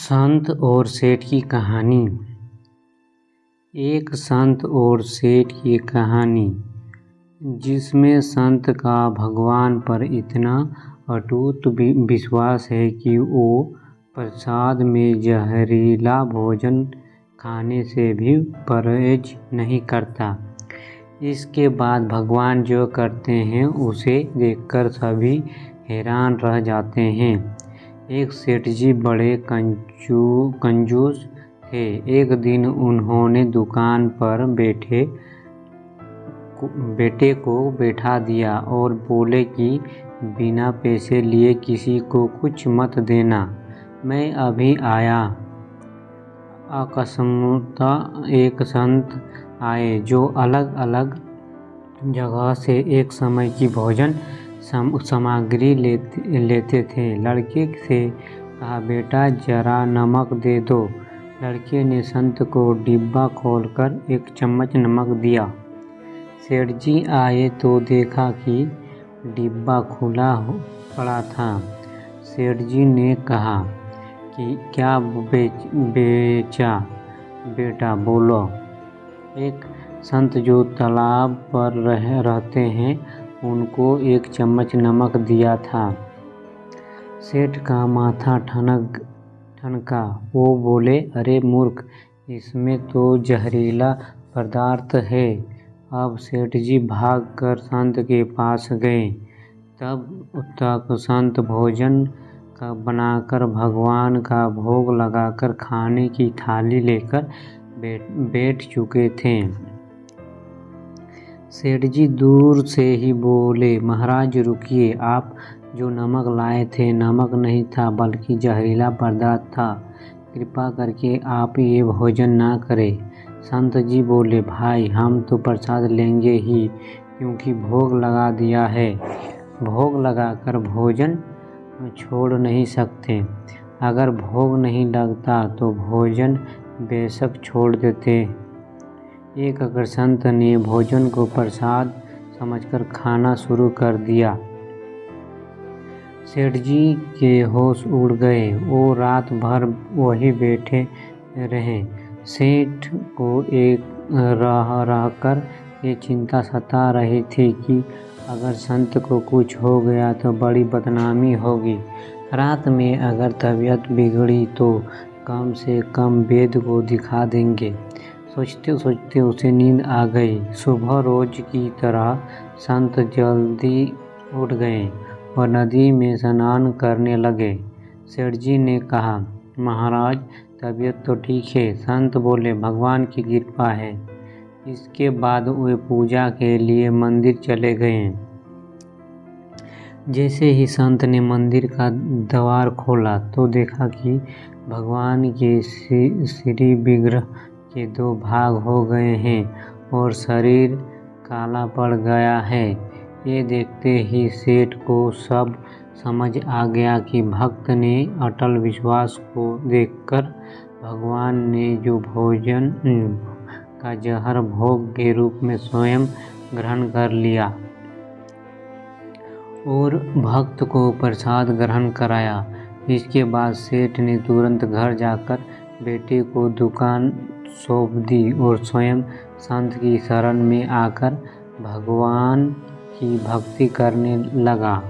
संत और सेठ की कहानी। एक संत और सेठ की कहानी, जिसमें संत का भगवान पर इतना अटूट विश्वास है कि वो प्रसाद में जहरीला भोजन खाने से भी परहेज नहीं करता। इसके बाद भगवान जो करते हैं उसे देखकर सभी हैरान रह जाते हैं। एक सेठ जी बड़े कंजूस थे। एक दिन उन्होंने दुकान पर बेटे को बैठा दिया और बोले कि बिना पैसे लिए किसी को कुछ मत देना, मैं अभी आया। अकस्मात एक संत आए जो अलग अलग जगह से एक समय की भोजन सामग्री लेते थे। लड़के से कहा, बेटा जरा नमक दे दो। लड़के ने संत को डिब्बा खोलकर एक चम्मच नमक दिया। सेठ जी आए तो देखा कि डिब्बा खुला पड़ा था। सेठ जी ने कहा कि क्या बेचा बेटा, बोलो। एक संत जो तालाब पर रहते हैं उनको एक चम्मच नमक दिया था। सेठ का माथा ठनका। वो बोले, अरे मूर्ख, इसमें तो जहरीला पदार्थ है। अब सेठ जी भाग कर संत के पास गए। तब तक संत भोजन का बनाकर भगवान का भोग लगाकर खाने की थाली लेकर बैठ चुके थे। सेठ जी दूर से ही बोले, महाराज रुकिए, आप जो नमक लाए थे नमक नहीं था बल्कि जहरीला पदार्थ था। कृपा करके आप ये भोजन ना करें। संत जी बोले, भाई हम तो प्रसाद लेंगे ही, क्योंकि भोग लगा दिया है। भोग लगाकर भोजन छोड़ नहीं सकते। अगर भोग नहीं लगता तो भोजन बेशक छोड़ देते। एक अगर संत ने भोजन को प्रसाद समझकर खाना शुरू कर दिया। सेठ जी के होश उड़ गए। वो रात भर वही बैठे रहे। सेठ को एक रहकर ये चिंता सता रही थी कि अगर संत को कुछ हो गया तो बड़ी बदनामी होगी। रात में अगर तबीयत बिगड़ी तो कम से कम वैद्य को दिखा देंगे। सोचते सोचते उसे नींद आ गई। सुबह रोज की तरह संत जल्दी उठ गए और नदी में स्नान करने लगे। सेठ जी ने कहा, महाराज तबीयत तो ठीक है। संत बोले, भगवान की कृपा है। इसके बाद वे पूजा के लिए मंदिर चले गए। जैसे ही संत ने मंदिर का द्वार खोला तो देखा कि भगवान के श्री विग्रह के दो भाग हो गए हैं और शरीर काला पड़ गया है। ये देखते ही सेठ को सब समझ आ गया कि भक्त ने अटल विश्वास को देखकर भगवान ने जो भोजन का जहर भोग के रूप में स्वयं ग्रहण कर लिया और भक्त को प्रसाद ग्रहण कराया। इसके बाद सेठ ने तुरंत घर जाकर बेटे को दुकान सौंप दी और स्वयं संत की शरण में आकर भगवान की भक्ति करने लगा।